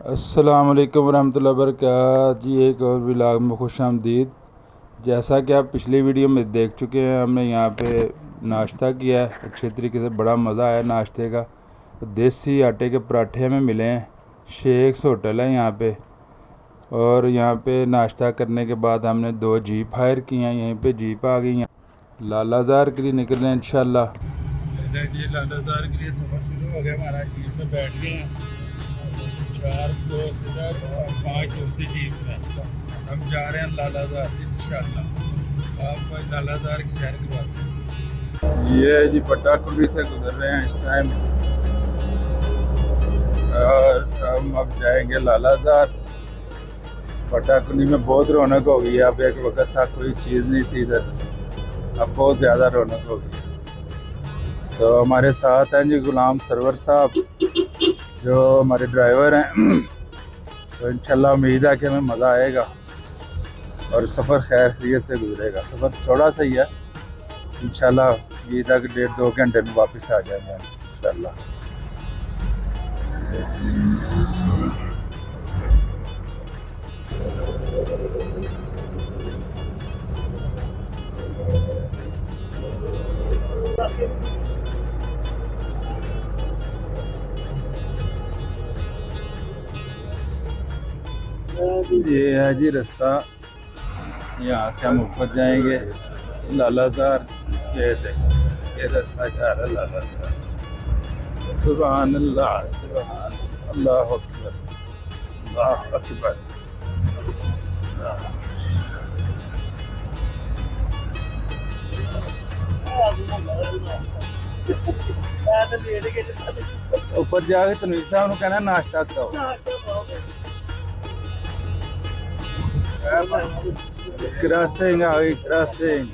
अस्सलाम वालेकुम रहमतुल्लाहि वबरकातुहू जी। एक और व्लॉग में खुश आमदीद। जैसा कि आप पिछली वीडियो में देख चुके हैं, हमने यहाँ पे नाश्ता किया है अच्छे तरीके से। बड़ा मज़ा आया नाश्ते का। देसी आटे के पराठे हमें मिले हैं। शेख्स होटल है यहाँ पे। और यहाँ पे नाश्ता करने के बाद हमने 2 जीप हायर की हैं। यहीं पे जीप आ गई हैं। लालाजार के लिए निकल रहे हैं इंशाल्लाह। लालाजार के लिए सफ़र शुरू हो गया हमारा। जीप में बैठ गए हैं। 4 दोस्त इधर और 5 दूसरी जीप में हम जा रहे हैं लालाजार इंशाल्लाह। आपको लालाजार की सैर करवाते हैं। ये जी पटाकुंडी से गुजर रहे हैं इस टाइम, और हम अब जाएंगे लालाजार। पटाकुंडी में बहुत रौनक हो गई है। अब एक वक्त था कोई चीज़ नहीं थी इधर, अब बहुत ज़्यादा रौनक हो गई। तो हमारे साथ हैं जी गुलाम सरवर साहब, जो हमारे ड्राइवर हैं। तो इंशाल्लाह उम्मीद है कि हमें मज़ा आएगा और सफ़र खैर खैरियत से गुजरेगा। सफ़र थोड़ा सा ही है, इंशाल्लाह उम्मीद है कि 1.5-2 घंटे में वापस आ जाएंगे इंशाल्लाह। ये है जी रास्ता, यहाँ से हम ऊपर जाएंगे लालाजार। ये देख, ये रास्ता जा रहा है लालाजार। सुभान अल्लाह, सुभान अल्लाह अकबर, अल्लाह अकबर। ऊपर जाके तनवीर साहब को कहना नाश्ता करो। क्रॉसिंग आ गई, क्रॉसिंग।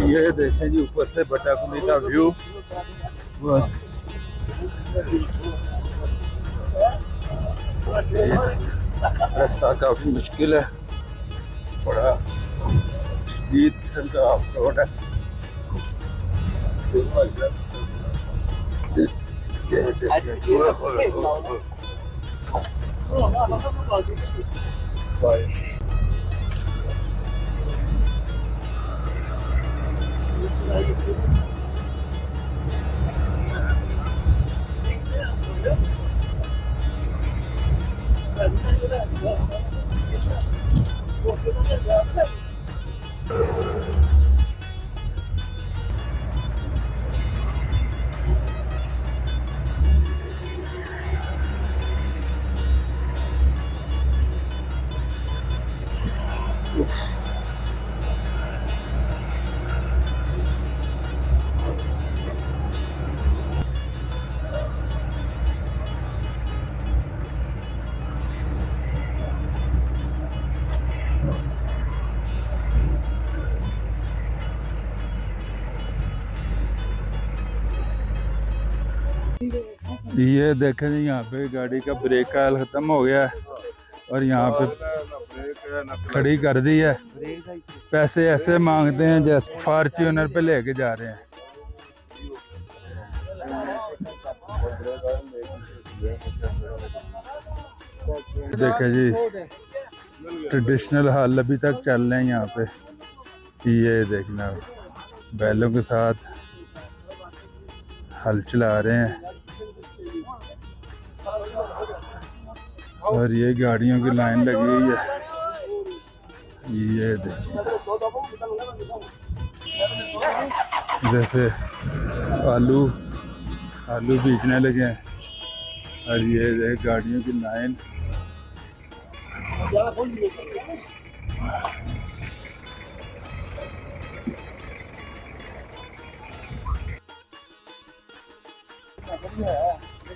ये देखें जी ऊपर से पटाकुंडी का व्यू। रास्ता काफी मुश्किल है, बड़ा शदीद किस्म का ऑफ रोड है। ये देखें जी, यहाँ पे गाड़ी का ब्रेक का ख़त्म हो गया है और यहाँ पे खड़ी कर दी है। पैसे ऐसे मांगते हैं जैसे फॉर्च्यूनर पे लेके जा रहे हैं। देखें जी, ट्रेडिशनल हल अभी तक चल रहे हैं यहाँ पे। ये देखना, बैलों के साथ हल चला रहे हैं और ये गाड़ियों की लाइन लगी हुई है। ये देखिए, जैसे आलू बीचने लगे हैं और ये देख गाड़ियों की लाइन।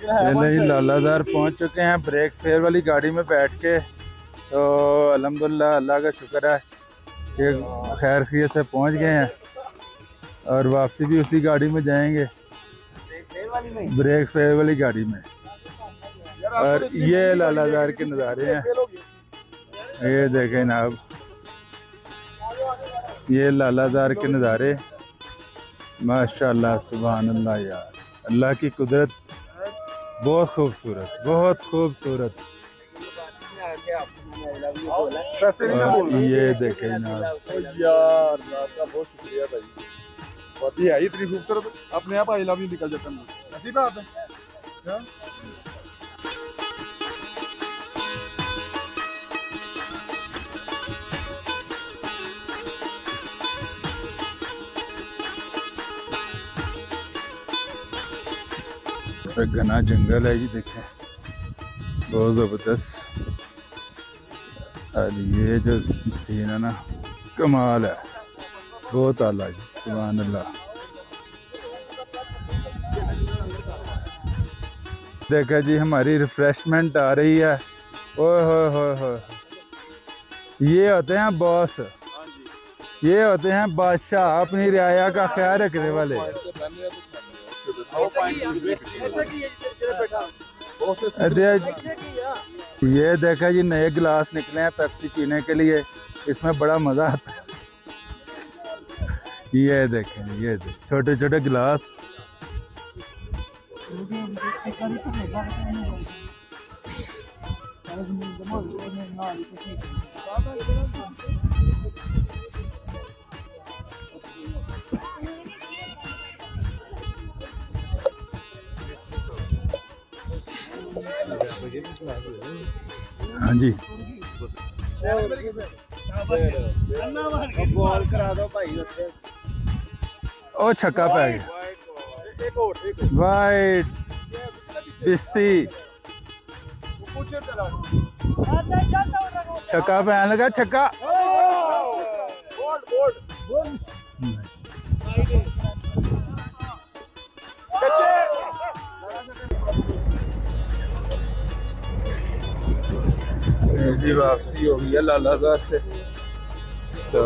ये नहीं, लालाजार पहुंच चुके हैं ब्रेक फेयर वाली गाड़ी में बैठ के। तो अल्हम्दुलिल्लाह, अल्लाह का शुक्र है कि खैर खैरियत से पहुंच गए हैं और वापसी भी उसी गाड़ी में जाएंगे, ब्रेक फेयर वाली गाड़ी में। और ये लालाजार के नज़ारे हैं, ये देखें ना आप, ये लालाजार के नज़ारे माशाल्लाह सुभान अल्लाह यार, अल्लाह की कुदरत बहुत खूबसूरत, बहुत खूबसूरत। ये देखें ना यार, आपका बहुत शुक्रिया भाई, बात है इतनी खूबसूरत, अपने आप आई लव यू निकल जाता है, ऐसी बात है। घना जंगल है जी, देखें बहुत ज़बरदस्त। और ये जो सीन है ना कमाल है, बहुत आला जी, सुभान अल्लाह। देखा जी हमारी रिफ्रेशमेंट आ रही है, ओए हो, ये होते हैं बॉस, ये होते हैं बादशाह, अपनी रियाया का ख्याल रखने वाले। ये देखा जी नए गिलास निकले हैं पेप्सी पीने के लिए, इसमें बड़ा मजा आता है। ये देखें, ये छोटे छोटे गिलास, हाँ जी बॉल करा दो भाई, ओ छक्का पै गया, वाइट बिस्ती छक्का पैन लगा, छक्का जी। वापसी हो गई है लालाजार से, तो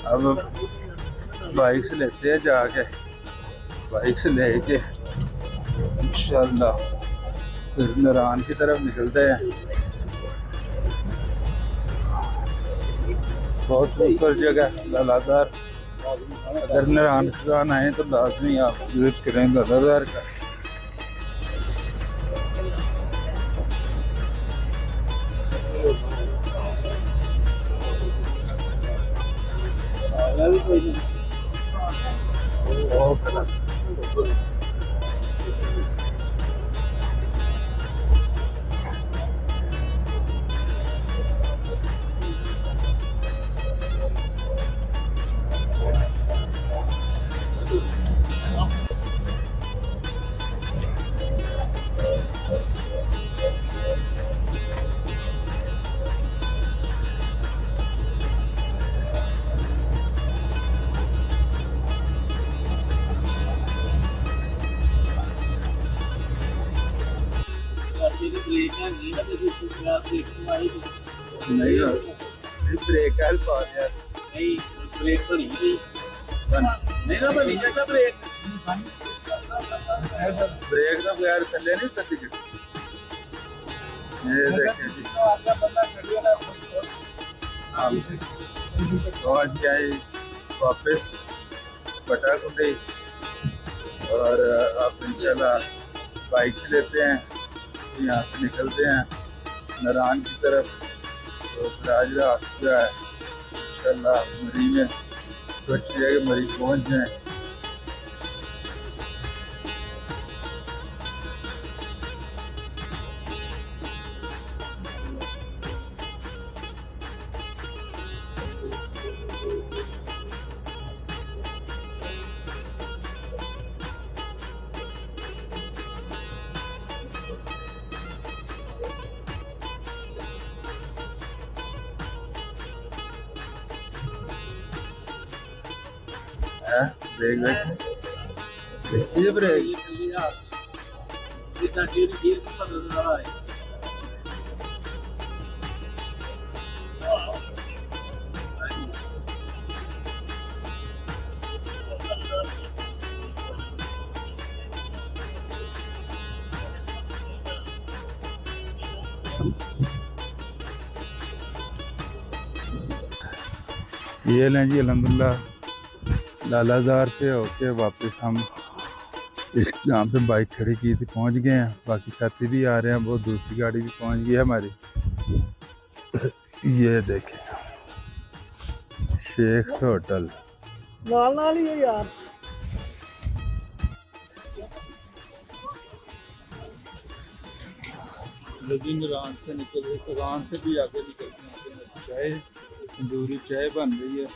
अब बाइक से लेते हैं, जाके बाइक से लेके इंशाल्लाह फिर नरान की तरफ निकलते हैं। बहुत खूबसूरत जगह लालाजार, अगर नरान खान आए तो लाजमी आप विजिट करें लालाजार का। नहीं ब्रेक हेल्प आ गया, नहीं ब्रेक तो नहीं ना बनी जैसा ब्रेक तो यार थले नहीं उतरती। ये देखें जी पहुंच गए वापस पटाकुंडी, और अब इंशाल्लाह बाइक से लेते हैं, यहाँ से निकलते हैं नरान की तरफ। तो आज रात जो है इंशाल्लाह मरी में कोशिश है कि मरी पहुँच जाए। ब्रेक देखिए ब्रेक ये लें जी अल्हम्दुलिल्लाह लालाजार से होके वापस हम इस जहाँ पे बाइक खड़ी की थी पहुँच गए हैं। बाकी साथी भी आ रहे हैं, बहुत दूसरी गाड़ी भी पहुँच गई है हमारी। ये देखें शेख्स होटल नाल ही है यार। ईरान से निकल रहे, ईरान से भी आगे निकलते हैं। चाय तंदूरी चाय बन रही है।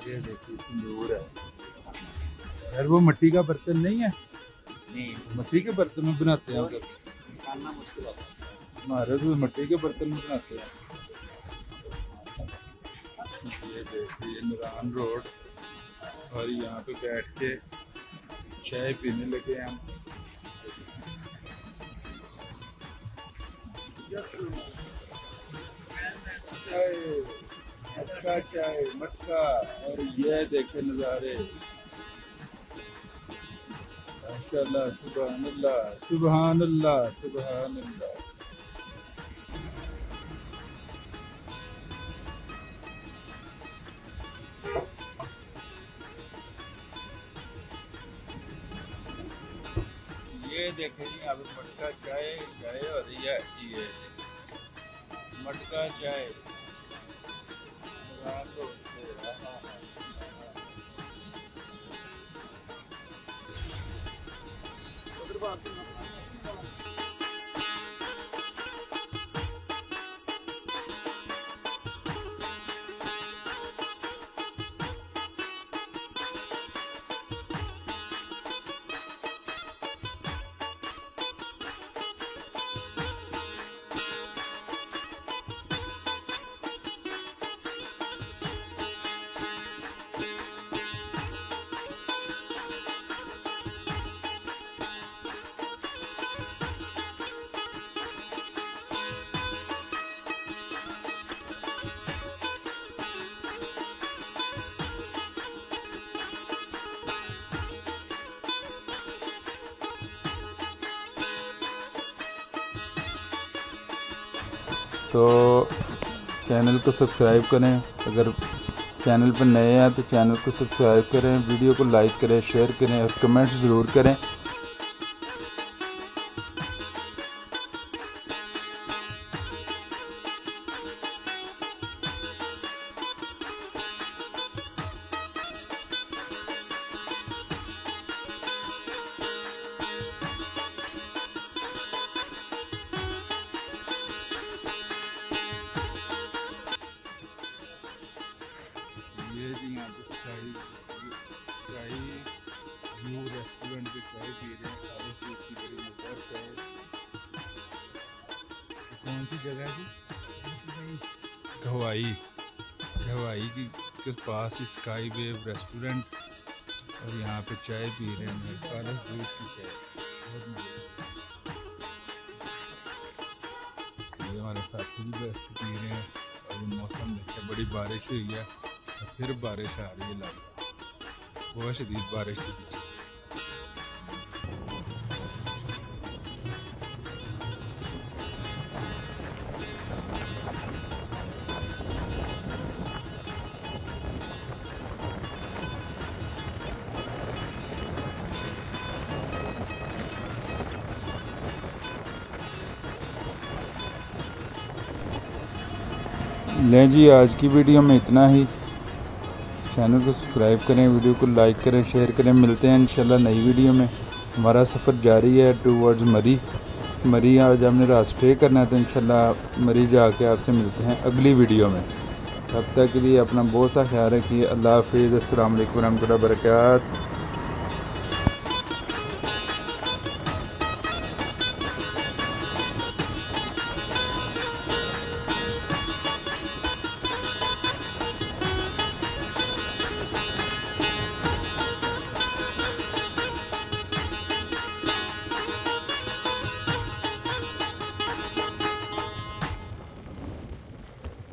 ये देखिए तंदूर है यार। वो मिट्टी का बर्तन नहीं है, नहीं मिट्टी के बर्तन में बनाते हैं खाना मुश्किल होता है। हमारे तो मिट्टी के बर्तन में बनाते हैं। ये देखिए नूरान रोड, और यहाँ पे बैठ के चाय पीने लगे हैं हम। मटका चाय मटका, और ये देखे नज़ारे माशाअल्लाह। सुभान अल्लाह सुभान अल्लाह सुभान अल्लाह। ये देखे जी यहाँ पे मटका चाय चाय हो रही है। ये मटका चाय तो चैनल को सब्सक्राइब करें। अगर चैनल पर नए हैं तो चैनल को सब्सक्राइब करें, वीडियो को लाइक करें, शेयर करें और कमेंट्स ज़रूर करें। ये जी यहाँ पे स्काई व्यू रेस्टोरेंट पे चाय पी रहे हैं। सारे चीज़ की बड़ी मज़ेदार चाय। कौन सी जगह है जी? हवाई के पास स्काई वेव रेस्टोरेंट, और यहाँ पे चाय पी रहे हैं। काला दूध की चाय बहुत मज़े। हमारे साथी भी पी रहे हैं। और मौसम देखिए, बड़ी बारिश हुई है, फिर बारिश आ रही है। बहुत शदीद बारिश थी पीछे। लें जी, आज की वीडियो में इतना ही। चैनल को सब्सक्राइब करें, वीडियो को लाइक करें, शेयर करें। मिलते हैं इंशाल्लाह नई वीडियो में। हमारा सफ़र जारी है टूवर्ड्स मरी। आज हमने रात स्टे करना है, तो इंशाल्लाह मरी जाके आपसे मिलते हैं अगली वीडियो में। तब तक के लिए अपना बहुत सा ख्याल रखिए। अल्लाह हाफिज़। अस्सलाम वालेकुम रहमतुल्लाहि व बरकातहू।